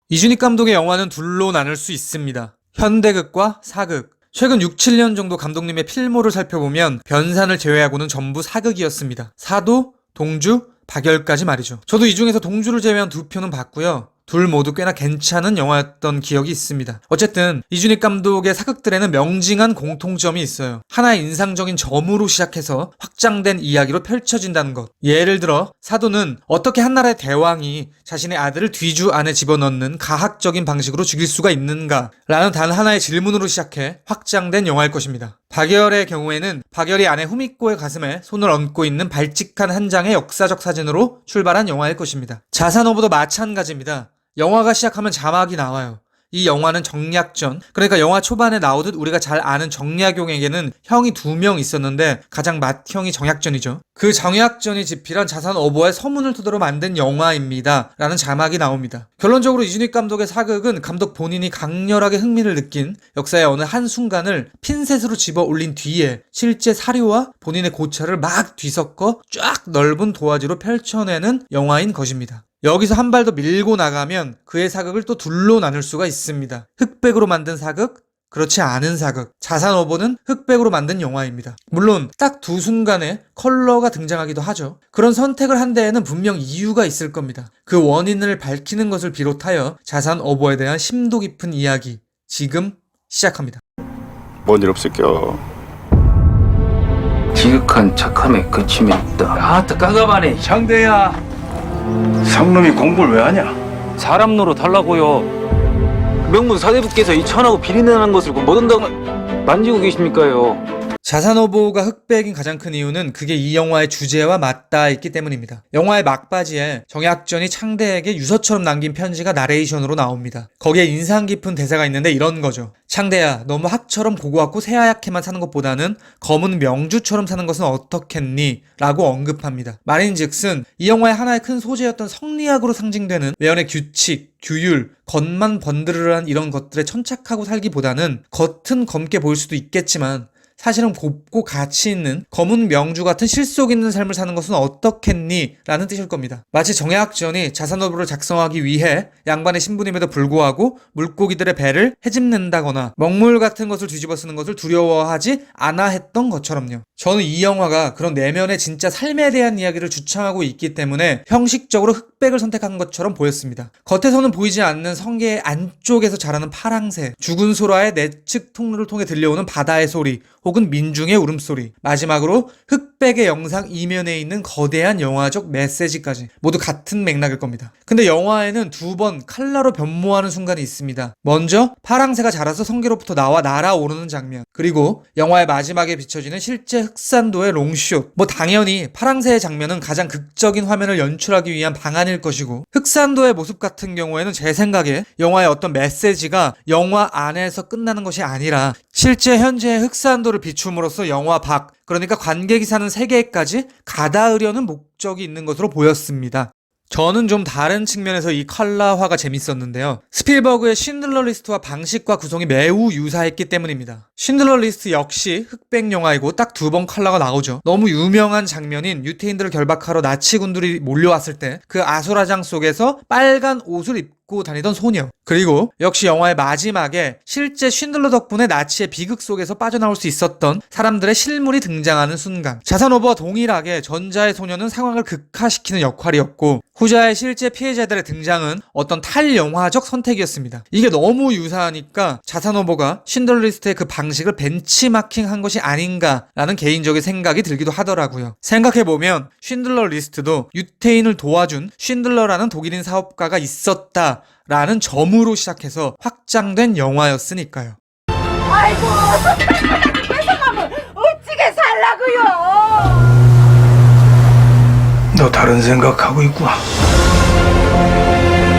이준익 감독의 영화는 둘로 나눌 수 있습니다. 현대극과 사극. 최근 6, 7년 정도 감독님의 필모를 살펴보면 변산을 제외하고는 전부 사극이었습니다. 사도, 동주, 박열까지 말이죠. 저도 이 중에서 동주를 제외한 두 편은 봤고요. 둘 모두 꽤나 괜찮은 영화였던 기억이 있습니다. 어쨌든 이준익 감독의 사극들에는 명징한 공통점이 있어요. 하나의 인상적인 점으로 시작해서 확장된 이야기로 펼쳐진다는 것. 예를 들어 사도는 어떻게 한나라의 대왕이 자신의 아들을 뒤주 안에 집어넣는 가학적인 방식으로 죽일 수가 있는가 라는 단 하나의 질문으로 시작해 확장된 영화일 것입니다. 박열의 경우에는 박열이 아내 후미코의 가슴에 손을 얹고 있는 발칙한 한 장의 역사적 사진으로 출발한 영화일 것입니다. 자산오보도 마찬가지입니다. 영화가 시작하면 자막이 나와요. 이 영화는 정약전, 그러니까 영화 초반에 나오듯 우리가 잘 아는 정약용에게는 형이 2명 있었는데 가장 맏형이 정약전이죠. 그 정약전이 집필한 자산오보의 서문을 토대로 만든 영화입니다 라는 자막이 나옵니다. 결론적으로 이준익 감독의 사극은 감독 본인이 강렬하게 흥미를 느낀 역사의 어느 한순간을 핀셋으로 집어 올린 뒤에 실제 사료와 본인의 고찰을 막 뒤섞어 쫙 넓은 도화지로 펼쳐내는 영화인 것입니다. 여기서 한 발 더 밀고 나가면 그의 사극을 또 둘로 나눌 수가 있습니다. 흑백으로 만든 사극, 그렇지 않은 사극. 자산오보는 흑백으로 만든 영화입니다. 물론 딱 두 순간에 컬러가 등장하기도 하죠. 그런 선택을 한 데에는 분명 이유가 있을 겁니다. 그 원인을 밝히는 것을 비롯하여 자산오보에 대한 심도 깊은 이야기, 지금 시작합니다. 뭔 일 없을겨. 지극한 착함에 그침이 있다. 아따 깝깝하네. 장대야, 상놈이 공부를 왜 하냐? 사람 노릇 하려고요. 명문 사대부께서 이 천하고 비린내난 것을 뭐든 다 만지고 계십니까요? 자산오보가 흑백인 가장 큰 이유는 그게 이 영화의 주제와 맞닿아 있기 때문입니다. 영화의 막바지에 정약전이 창대에게 유서처럼 남긴 편지가 나레이션으로 나옵니다. 거기에 인상 깊은 대사가 있는데 이런 거죠. 창대야, 너무 학처럼 고고학고 새하얗게만 사는 것보다는 검은 명주처럼 사는 것은 어떻겠니? 라고 언급합니다. 말인즉슨 이 영화의 하나의 큰 소재였던 성리학으로 상징되는 외연의 규칙, 규율, 겉만 번드르르한 이런 것들에 천착하고 살기보다는 겉은 검게 보일 수도 있겠지만 사실은 곱고 가치 있는 검은 명주 같은 실속 있는 삶을 사는 것은 어떻겠니? 라는 뜻일 겁니다. 마치 정약전이 자산오보를 작성하기 위해 양반의 신분임에도 불구하고 물고기들의 배를 헤집는다거나 먹물 같은 것을 뒤집어 쓰는 것을 두려워하지 않아 했던 것처럼요. 저는 이 영화가 그런 내면의 진짜 삶에 대한 이야기를 주창하고 있기 때문에 형식적으로 흑백을 선택한 것처럼 보였습니다. 겉에서는 보이지 않는 성게의 안쪽에서 자라는 파랑새, 죽은 소라의 내측 통로를 통해 들려오는 바다의 소리, 혹은 민중의 울음소리, 마지막으로 흑백의 영상 이면에 있는 거대한 영화적 메시지까지 모두 같은 맥락일 겁니다. 근데 영화에는 2번 칼라로 변모하는 순간이 있습니다. 먼저 파랑새가 자라서 성게로부터 나와 날아오르는 장면, 그리고 영화의 마지막에 비춰지는 실제 흑산도의 롱숏. 당연히 파랑새의 장면은 가장 극적인 화면을 연출하기 위한 방안일 것이고, 흑산도의 모습 같은 경우에는 제 생각에 영화의 어떤 메시지가 영화 안에서 끝나는 것이 아니라 실제 현재의 흑산도를 비춤으로써 영화 밖, 그러니까 관객이 사는 세계까지 가닿으려는 목적이 있는 것으로 보였습니다. 저는 좀 다른 측면에서 이 컬러화가 재밌었는데요. 스필버그의 쉰들러 리스트와 방식과 구성이 매우 유사했기 때문입니다. 쉰들러 리스트 역시 흑백 영화이고 딱 2번 컬러가 나오죠. 너무 유명한 장면인 유태인들을 결박하러 나치군들이 몰려왔을 때 그 아수라장 속에서 빨간 옷을 입고 다니던 소녀, 그리고 역시 영화의 마지막에 실제 쉰들러 덕분에 나치의 비극 속에서 빠져나올 수 있었던 사람들의 실물이 등장하는 순간, 자산오보와 동일하게 전자의 소녀는 상황을 극화시키는 역할이었고 후자의 실제 피해자들의 등장은 어떤 탈영화적 선택이었습니다. 이게 너무 유사하니까 자산오보가 쉰들러 리스트의 그 방식을 벤치마킹한 것이 아닌가라는 개인적인 생각이 들기도 하더라고요. 생각해보면 쉰들러 리스트도 유태인을 도와준 쉰들러라는 독일인 사업가가 있었다 라는 점으로 시작해서 확장된 영화였으니까요. 아이고, 뺏어가면 어찌게 살라고요? 너 다른 생각하고 있구나.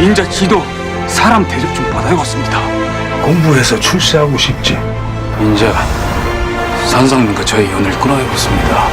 인자 지도 사람 대접 좀 받아야겠습니다. 공부해서 출세하고 싶지. 인자 산상님과 저의 연을 끊어야겠습니다.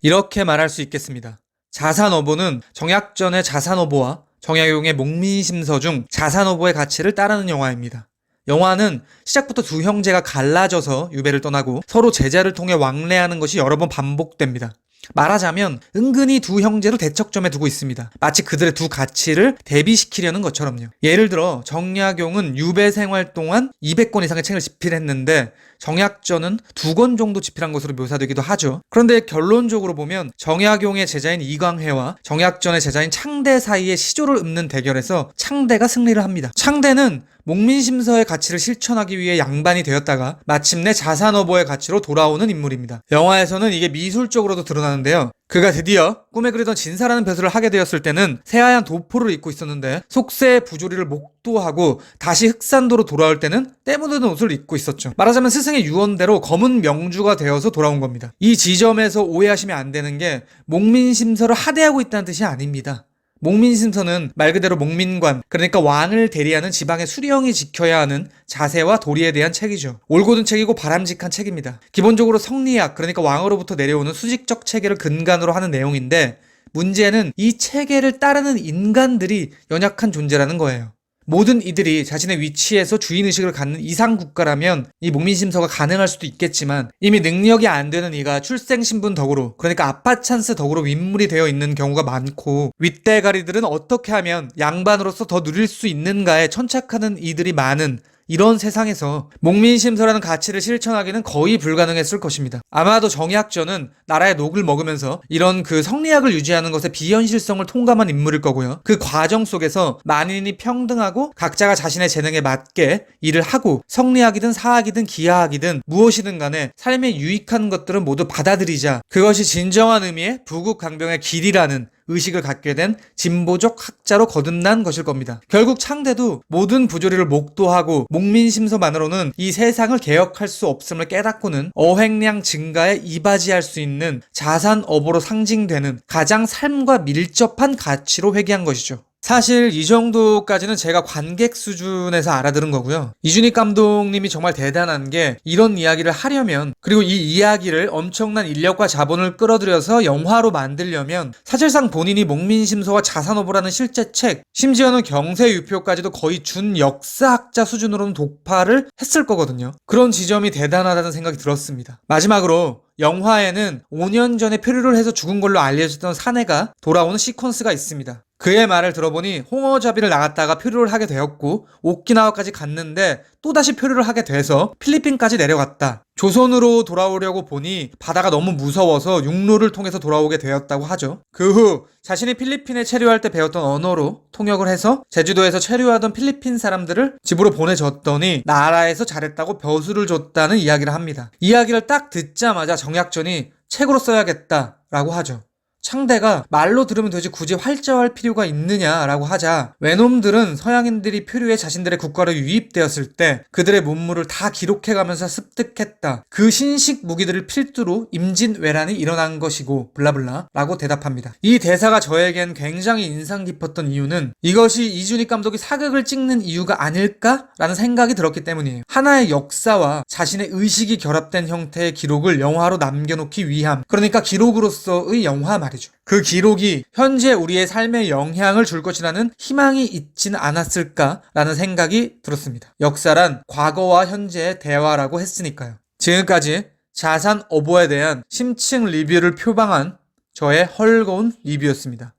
이렇게 말할 수 있겠습니다. 자산오보는 정약전의 자산오보와 정약용의 목민심서 중 자산오보의 가치를 따르는 영화입니다. 영화는 시작부터 두 형제가 갈라져서 유배를 떠나고 서로 제자를 통해 왕래하는 것이 여러 번 반복됩니다. 말하자면 은근히 두 형제를 대척점에 두고 있습니다. 마치 그들의 두 가치를 대비시키려는 것처럼요. 예를 들어 정약용은 유배 생활 동안 200권 이상의 책을 집필했는데 정약전은 2권 정도 집필한 것으로 묘사되기도 하죠. 그런데 결론적으로 보면 정약용의 제자인 이광해와 정약전의 제자인 창대 사이의 시조를 읊는 대결에서 창대가 승리를 합니다. 창대는 목민심서의 가치를 실천하기 위해 양반이 되었다가 마침내 자산어보의 가치로 돌아오는 인물입니다. 영화에서는 이게 미술적으로도 드러나는데요. 그가 드디어 꿈에 그리던 진사라는 벼슬을 하게 되었을 때는 새하얀 도포를 입고 있었는데 속세의 부조리를 목도하고 다시 흑산도로 돌아올 때는 때 묻은 옷을 입고 있었죠. 말하자면 스승의 유언대로 검은 명주가 되어서 돌아온 겁니다. 이 지점에서 오해하시면 안 되는 게 목민심서를 하대하고 있다는 뜻이 아닙니다. 목민심서는 말 그대로 목민관, 그러니까 왕을 대리하는 지방의 수령이 지켜야 하는 자세와 도리에 대한 책이죠. 올곧은 책이고 바람직한 책입니다. 기본적으로 성리학, 그러니까 왕으로부터 내려오는 수직적 체계를 근간으로 하는 내용인데 문제는 이 체계를 따르는 인간들이 연약한 존재라는 거예요. 모든 이들이 자신의 위치에서 주인의식을 갖는 이상국가라면 이 목민심서가 가능할 수도 있겠지만 이미 능력이 안 되는 이가 출생신분 덕으로, 그러니까 아빠찬스 덕으로 윗물이 되어 있는 경우가 많고 윗대가리들은 어떻게 하면 양반으로서 더 누릴 수 있는가에 천착하는 이들이 많은 이런 세상에서 목민심서라는 가치를 실천하기는 거의 불가능했을 것입니다. 아마도 정약전은 나라의 녹을 먹으면서 이런 그 성리학을 유지하는 것의 비현실성을 통감한 인물일 거고요. 그 과정 속에서 만인이 평등하고 각자가 자신의 재능에 맞게 일을 하고 성리학이든 사학이든 기하학이든 무엇이든 간에 삶에 유익한 것들은 모두 받아들이자 그것이 진정한 의미의 부국강병의 길이라는 의식을 갖게 된 진보적 학자로 거듭난 것일 겁니다. 결국 창대도 모든 부조리를 목도하고 목민심서만으로는 이 세상을 개혁할 수 없음을 깨닫고는 어획량 증가에 이바지할 수 있는 자산어보로 상징되는 가장 삶과 밀접한 가치로 회귀한 것이죠. 사실 이 정도까지는 제가 관객 수준에서 알아들은 거고요. 이준익 감독님이 정말 대단한 게 이런 이야기를 하려면, 그리고 이 이야기를 엄청난 인력과 자본을 끌어들여서 영화로 만들려면 사실상 본인이 목민심서와 자산어보라는 실제 책, 심지어는 경세유표까지도 거의 준 역사학자 수준으로는 독파를 했을 거거든요. 그런 지점이 대단하다는 생각이 들었습니다. 마지막으로 영화에는 5년 전에 표류를 해서 죽은 걸로 알려졌던 사내가 돌아오는 시퀀스가 있습니다. 그의 말을 들어보니 홍어잡이를 나갔다가 표류를 하게 되었고 오키나와까지 갔는데 또다시 표류를 하게 돼서 필리핀까지 내려갔다. 조선으로 돌아오려고 보니 바다가 너무 무서워서 육로를 통해서 돌아오게 되었다고 하죠. 그 후 자신이 필리핀에 체류할 때 배웠던 언어로 통역을 해서 제주도에서 체류하던 필리핀 사람들을 집으로 보내줬더니 나라에서 잘했다고 벼슬을 줬다는 이야기를 합니다. 이야기를 딱 듣자마자 정약전이 책으로 써야겠다라고 하죠. 창대가 말로 들으면 되지 굳이 활자할 필요가 있느냐라고 하자 외놈들은 서양인들이 표류해 자신들의 국가로 유입되었을 때 그들의 문물을 다 기록해가면서 습득했다. 그 신식 무기들을 필두로 임진왜란이 일어난 것이고 블라블라 라고 대답합니다. 이 대사가 저에겐 굉장히 인상 깊었던 이유는 이것이 이준익 감독이 사극을 찍는 이유가 아닐까라는 생각이 들었기 때문이에요. 하나의 역사와 자신의 의식이 결합된 형태의 기록을 영화로 남겨놓기 위함, 그러니까 기록으로서의 영화 말이죠. 그 기록이 현재 우리의 삶에 영향을 줄 것이라는 희망이 있진 않았을까라는 생각이 들었습니다. 역사란 과거와 현재의 대화라고 했으니까요. 지금까지 자산어보에 대한 심층 리뷰를 표방한 저의 헐거운 리뷰였습니다.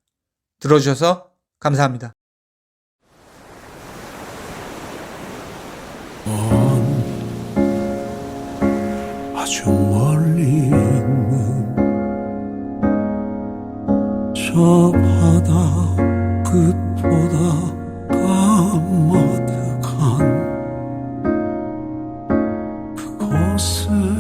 들어주셔서 감사합니다. 아주 멀리 있는 저 바다 끝보다 까마득한 그곳을